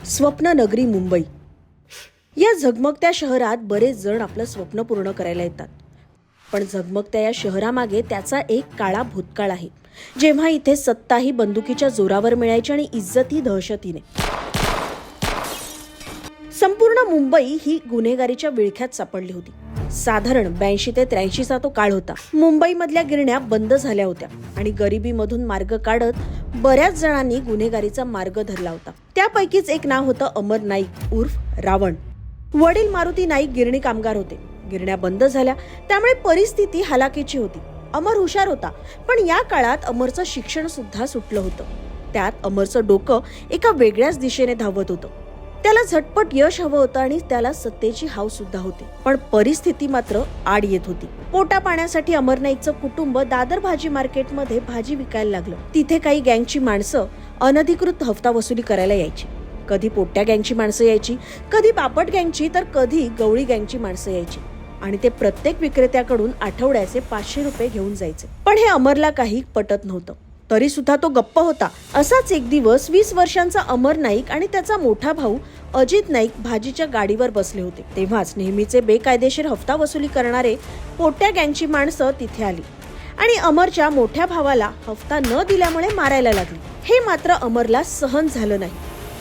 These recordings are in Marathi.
स्वप्न नगरी मुंबई. या झगमगत्या शहरात बरेच जण आपलं स्वप्न पूर्ण करायला येतात. पण झगमगत्या या शहरामागे त्याचा एक काळा भूतकाळ आहे, जेव्हा इथे सत्ताही बंदुकीच्या जोरावर मिळायची आणि इज्जतही दहशतीने. संपूर्ण मुंबई ही गुन्हेगारीच्या विळख्यात सापडली होती. साधारण 82 ते 83चा तो काळ होता. मुंबईमधल्या गिरण्या बंद झाल्या होत्या आणि गरिबीमधून मार्ग काढत बऱ्याच जणांनी गुन्हेगारीचा मार्ग धरला होता. त्यापैकीच एक नाव होतं अमर नाईक उर्फ रावण. वडील मारुती नाईक गिरणी कामगार होते. गिरण्या बंद झाल्या, त्यामुळे परिस्थिती हलाखीची होती. अमर हुशार होता, पण या काळात अमरचं शिक्षण सुद्धा सुटलं होतं. त्यात अमरचं डोकं एका वेगळ्याच दिशेने धावत होतं. त्याला झटपट यश हवं होतं आणि त्याला सत्तेची हाव सुद्धा होती. पण परिस्थिती मात्र आड येत होती. पोटा पाण्यासाठी अमर नाईकचं कुटुंब दादर भाजी मार्केटमध्ये भाजी विकायला लागलं. तिथे काही गँगची माणसं अनधिकृत हफ्ता वसुली करायला यायची. कधी पोट्या गँगची माणसं यायची, कधी बापट गँगची, तर कधी गवळी गँगची माणसं यायची आणि ते प्रत्येक विक्रेत्याकडून आठवड्याचे 500 रुपये घेऊन जायचे. पण हे अमरला काही पटत नव्हतं. तरी सुद्धा तो गप्प होता. असाच एक दिवस 20 वर्षांचा अमर नाईक आणि त्याचा मोठा भाऊ अजित नाईक भाजीच्या गाडीवर बसले होते. तेव्हाच नेहमीचे बेकायदेशीर हफ्ता वसुली करणारे पोट्या गँगची माणसं तिथे आली आणि अमरच्या मोठ्या भावाला हफ्ता न दिल्यामुळे मारायला लागली. हे मात्र अमरला सहन झालं नाही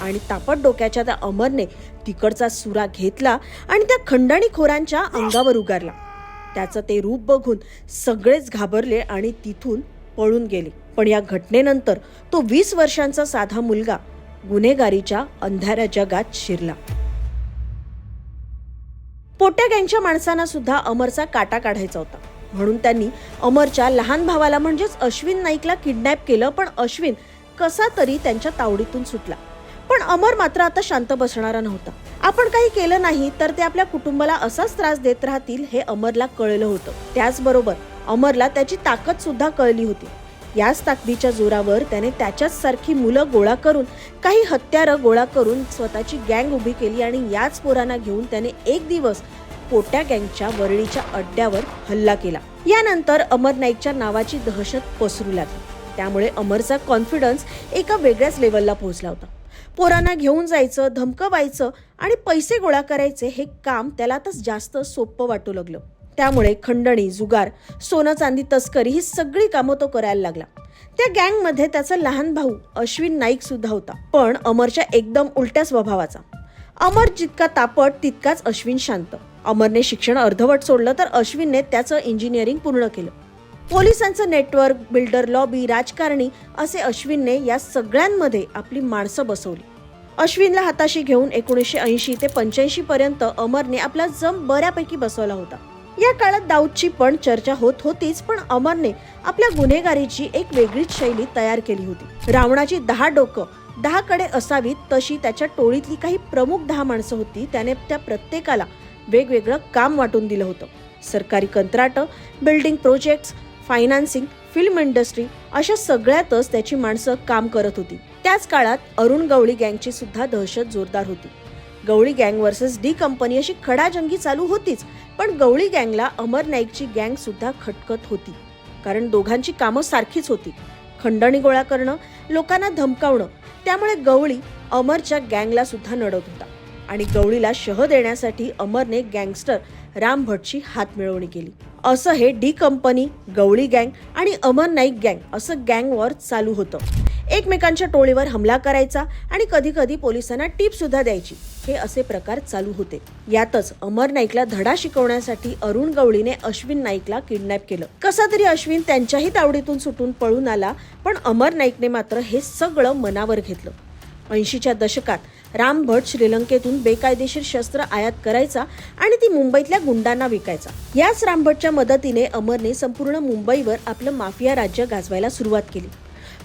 आणि तापट डोक्याच्या त्या अमरने तिकडचा सुरा घेतला आणि त्या खंडणीखोरांच्या अंगावर उगारला. त्याचं ते रूप बघून सगळेच घाबरले आणि तिथून पळून गेले. पण या घटनेनंतर तो 20 वर्षांचा साधा मुलगा गुन्हेगारीच्या अंधाऱ्या जगात शिरला. पोट्या गँगच्या माणसांना सुद्धा अमरचा काटा काढायचा होता, म्हणून त्यांनी अमरच्या लहान भावाला म्हणजेच अश्विन नाईकला किडनॅप केलं. पण अश्विन कसा तरी त्यांच्या तावडीतून सुटला. पण अमर मात्र आता शांत बसणारा नव्हता. आपण काही केलं नाही तर ते आपल्या कुटुंबाला असाच त्रास देत राहतील हे अमरला कळलं होतं. त्याचबरोबर अमरला त्याची ताकद सुद्धा कळली होती. याच ताकदीच्या जोरावर त्याने त्याच्याच सारखी मुलं गोळा करून, काही हत्यारं गोळा करून स्वतःची गँग उभी केली आणि याच पोरांना घेऊन त्याने एक दिवस पोट्या गँगच्या वरळीच्या अड्ड्यावर हल्ला केला. यानंतर अमर नाईकच्या नावाची दहशत पसरू लागली. त्यामुळे अमरचा कॉन्फिडन्स एका वेगळ्याच लेवलला पोहोचला होता. पोरांना घेऊन जायचं, धमकवायचं आणि पैसे गोळा करायचे हे काम त्याला आता जास्त सोपं वाटू लागलं. त्यामुळे खंडणी, जुगार, सोनं चांदी तस्करी ही सगळी कामं तो करायला लागला. त्या गँगमध्ये त्याचा लहान भाऊ अश्विन नाईक सुद्धा होता, पण अमरच्या एकदम उलट्या स्वभावाचा. अमर जितका तापट तितकाच अश्विन शांत. अमरने शिक्षण अर्धवट सोडलं तर अश्विनने त्याचं इंजिनिअरिंग पूर्ण केलं. पोलिसांचं नेटवर्क, बिल्डर लॉबी, राजकारणी असे अश्विनने या सगळ्यांमध्ये आपली माणसं बसवली. अश्विनला हाताशी घेऊन 1980 ते 85 पर्यंत अमरने आपला जम बऱ्यापैकी बसवला होता. या काळात दाऊदची पण चर्चा होत होतीच, पण अमरने आपल्या गुन्हेगारीची एक वेगळीच शैली तयार केली होती. रावणाची 10 डोकं 10 कडे असावीत तशी त्याच्या टोळीतली काही प्रमुख 10 माणसं होती. त्याने त्या प्रत्येकाला वेगवेगळं काम वाटून दिलं होतं. सरकारी कंत्राटं, building projects, financing, film industry अशा सगळ्यातच त्याची माणसं काम करत होती. त्याच काळात अरुण गवळी गँगची सुद्धा दहशत जोरदार होती. गवळी गँग वर्सेस डी कंपनी अशी खडाजंगी चालू होतीच, पण गवळी गँगला अमर नाईकची गँग सुद्धा खटकत होती. कारण दोघांची कामं सारखीच होती, खंडणी गोळा करणं, लोकांना धमकावणं. त्यामुळे गवळी अमरच्या गँगला सुद्धा नडत होता आणि गवळीला शह देण्यासाठी अमरने गँगस्टर राम भटची हात मिळवणी केली. असं हे डी कंपनी, गवळी गँग आणि अमर नाईक गँग असं गँग वॉर चालू होतं. एकमेकांच्या टोळीवर हमला करायचा आणि कधी कधी पोलिसांना टिप सुद्धा द्यायची. हे असे प्रकार चालू होते. यातच अमर नाईकला धडा शिकवण्यासाठी अरुण गवळीने अश्विन नाईकला किडनॅप केलं. कसा तरी अश्विन त्यांच्याही तावडीतून सुटून पळून आला, पण अमर नाईकने मात्र हे सगळं मनावर घेतलं. 80च्या दशकात राम भट श्रीलंकेतून बेकायदेशीर शस्त्र आयात करायचा आणि ती मुंबईतल्या गुंडांना विकायचा. याच राम भटच्या मदतीने अमरने संपूर्ण मुंबईवर आपलं माफिया राज्य गाजवायला सुरुवात केली.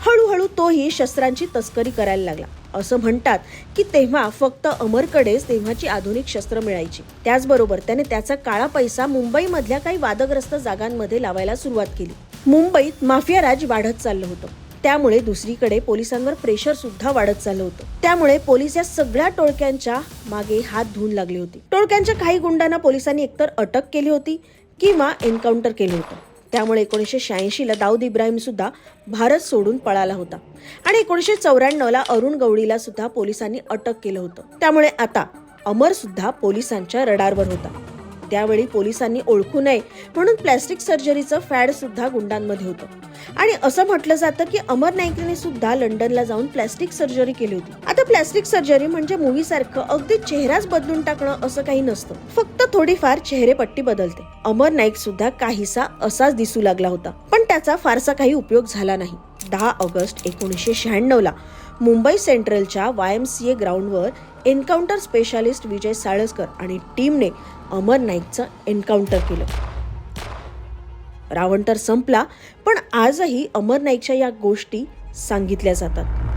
हळूहळू तोही शस्त्रांची तस्करी करायला लागला. असं म्हणतात की तेव्हा फक्त अमरकडेच तेव्हाची आधुनिक शस्त्र मिळायची. त्याचबरोबर त्याने त्याचा काळा पैसा मुंबईमधल्या काही वादग्रस्त जागांमध्ये लावायला सुरुवात केली. मुंबईत माफिया राज वाढत चाललं होतं. त्यामुळे दुसरीकडे पोलिसांवर प्रेशर सुद्धा वाढत चाललं होतं. त्यामुळे पोलीस या सगळ्या टोळक्यांच्या मागे हात धुवून लागले होते. टोळक्यांच्या काही गुंडांना पोलिसांनी एकतर अटक केली होती किंवा एन्काउंटर केलं होतं. त्यामुळे 1986ला दाऊद इब्राहिम सुद्धा भारत सोडून पळाला होता आणि 1994ला अरुण गवळीला सुद्धा पोलिसांनी अटक केलं होतं. त्यामुळे आता अमर सुद्धा पोलिसांच्या रडारवर होता. त्यावेळी पोलिसांनी ओळखू नये म्हणून प्लॅस्टिक सर्जरीचं फॅड सुद्धा गुंडांमध्ये होतं आणि असं म्हटलं जातं की अमर नाईकने सुद्धा लंडनला जाऊन प्लॅस्टिक सर्जरी केली होती. आता प्लॅस्टिक सर्जरी म्हणजे मूवी सारखं अगदी चेहराच बदलून टाकणं असं काही नसतं, फक्त थोडीफार चेहरेपट्टी बदलते. अमर नाईक सुद्धा काहीसा असाच दिसू लागला होता, पण त्याचा फारसा काही उपयोग झाला नाही. 10 ऑगस्ट 1996ला मुंबई सेंट्रलच्या YMCA ग्राउंडवर एन्काउंटर स्पेशालिस्ट विजय साळसकर आणि टीमने अमर नाईकचं एन्काउंटर केलं. रावण तर संपला, पण आजही अमर नाईकच्या या गोष्टी सांगितल्या जातात.